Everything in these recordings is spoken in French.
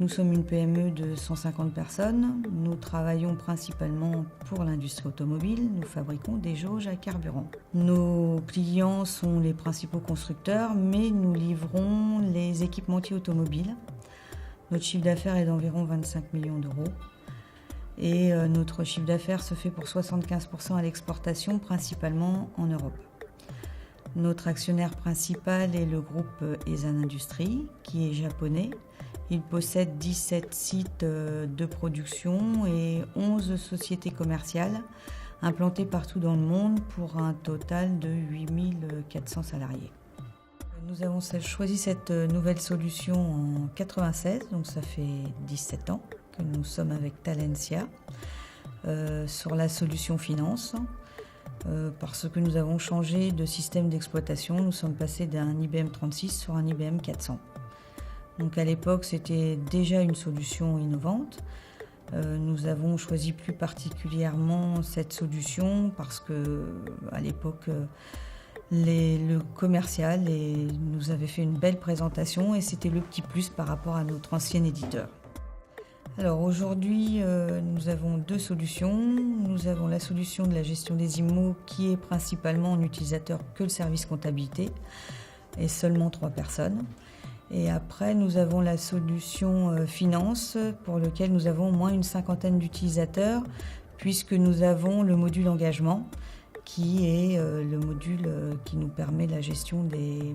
nous sommes une PME de 150 personnes. Nous travaillons principalement pour l'industrie automobile. Nous fabriquons des jauges à carburant. Nos clients sont les principaux constructeurs, mais nous livrons les équipementiers automobiles. Notre chiffre d'affaires est d'environ 25 millions d'euros. Et notre chiffre d'affaires se fait pour 75% à l'exportation, principalement en Europe. Notre actionnaire principal est le groupe Esan Industries, qui est japonais. Il possède 17 sites de production et 11 sociétés commerciales implantées partout dans le monde pour un total de 8400 salariés. Nous avons choisi cette nouvelle solution en 1996, donc ça fait 17 ans que nous sommes avec Talentia sur la solution finance. Parce que nous avons changé de système d'exploitation, nous sommes passés d'un IBM 36 sur un IBM 400. Donc à l'époque, c'était déjà une solution innovante. Nous avons choisi plus particulièrement cette solution parce que à l'époque, le commercial nous avait fait une belle présentation et c'était le petit plus par rapport à notre ancien éditeur. Alors aujourd'hui, nous avons deux solutions. Nous avons la solution de la gestion des IMO qui est principalement en utilisateur que le service comptabilité et seulement 3 personnes. Et après, nous avons la solution finance pour laquelle nous avons au moins une cinquantaine d'utilisateurs puisque nous avons le module engagement qui est le module qui nous permet la gestion des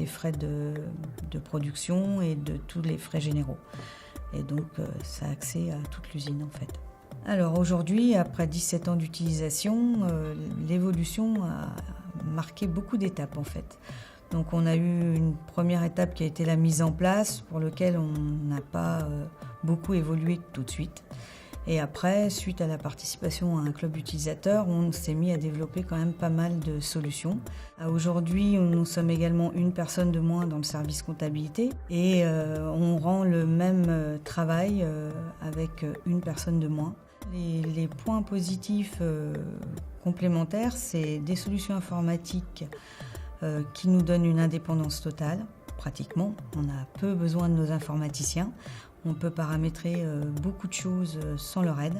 frais de production et de tous les frais généraux. Et donc, ça a accès à toute l'usine en fait. Alors aujourd'hui, après 17 ans d'utilisation, l'évolution a marqué beaucoup d'étapes en fait. Donc on a eu une première étape qui a été la mise en place pour laquelle on n'a pas beaucoup évolué tout de suite. Et après, suite à la participation à un club utilisateur, on s'est mis à développer quand même pas mal de solutions. Aujourd'hui, nous sommes également une personne de moins dans le service comptabilité et on rend le même travail avec une personne de moins. Les points positifs complémentaires, c'est des solutions informatiques qui nous donnent une indépendance totale, pratiquement. On a peu besoin de nos informaticiens. On peut paramétrer beaucoup de choses sans leur aide.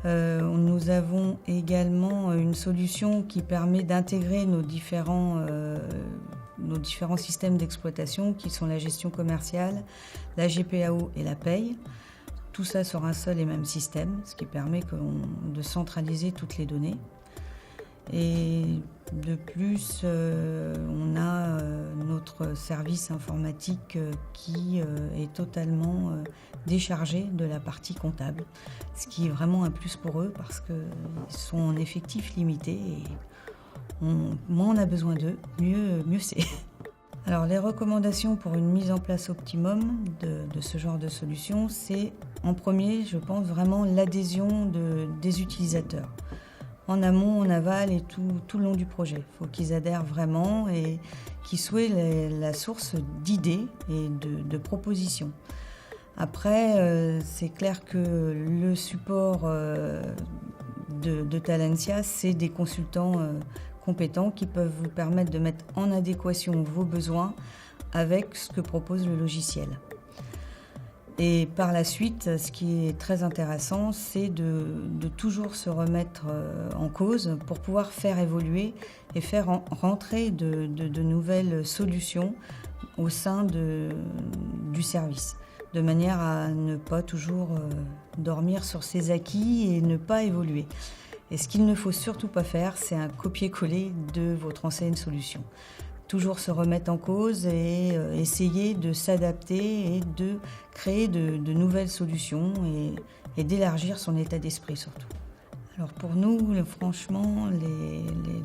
Nous avons également une solution qui permet d'intégrer nos différents systèmes d'exploitation qui sont la gestion commerciale, la GPAO et la paye. Tout ça sur un seul et même système, ce qui permet de centraliser toutes les données. Et de plus, on a notre service informatique qui est totalement déchargé de la partie comptable, ce qui est vraiment un plus pour eux parce qu'ils sont en effectif limité et moins on a besoin d'eux, mieux c'est. Alors les recommandations pour une mise en place optimum de ce genre de solution, c'est en premier, je pense vraiment l'adhésion des utilisateurs. En amont, en aval et tout le long du projet. Il faut qu'ils adhèrent vraiment et qu'ils soient la source d'idées et de propositions. Après, c'est clair que le support de Talentia, c'est des consultants compétents qui peuvent vous permettre de mettre en adéquation vos besoins avec ce que propose le logiciel. Et par la suite, ce qui est très intéressant, c'est de toujours se remettre en cause pour pouvoir faire évoluer et faire rentrer de nouvelles solutions au sein du service, de manière à ne pas toujours dormir sur ses acquis et ne pas évoluer. Et ce qu'il ne faut surtout pas faire, c'est un copier-coller de votre ancienne solution. Toujours se remettre en cause et essayer de s'adapter et de créer de nouvelles solutions et d'élargir son état d'esprit surtout. Alors pour nous, franchement,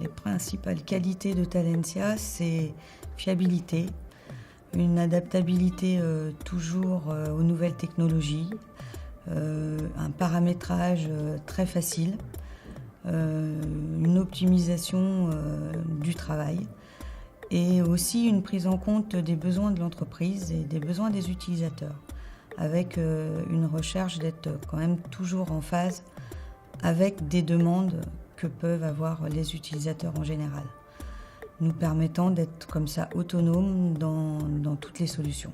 les principales qualités de Talentia, c'est fiabilité, une adaptabilité toujours aux nouvelles technologies, un paramétrage très facile, une optimisation du travail, et aussi une prise en compte des besoins de l'entreprise et des besoins des utilisateurs, avec une recherche d'être quand même toujours en phase avec des demandes que peuvent avoir les utilisateurs en général, nous permettant d'être comme ça autonomes dans toutes les solutions.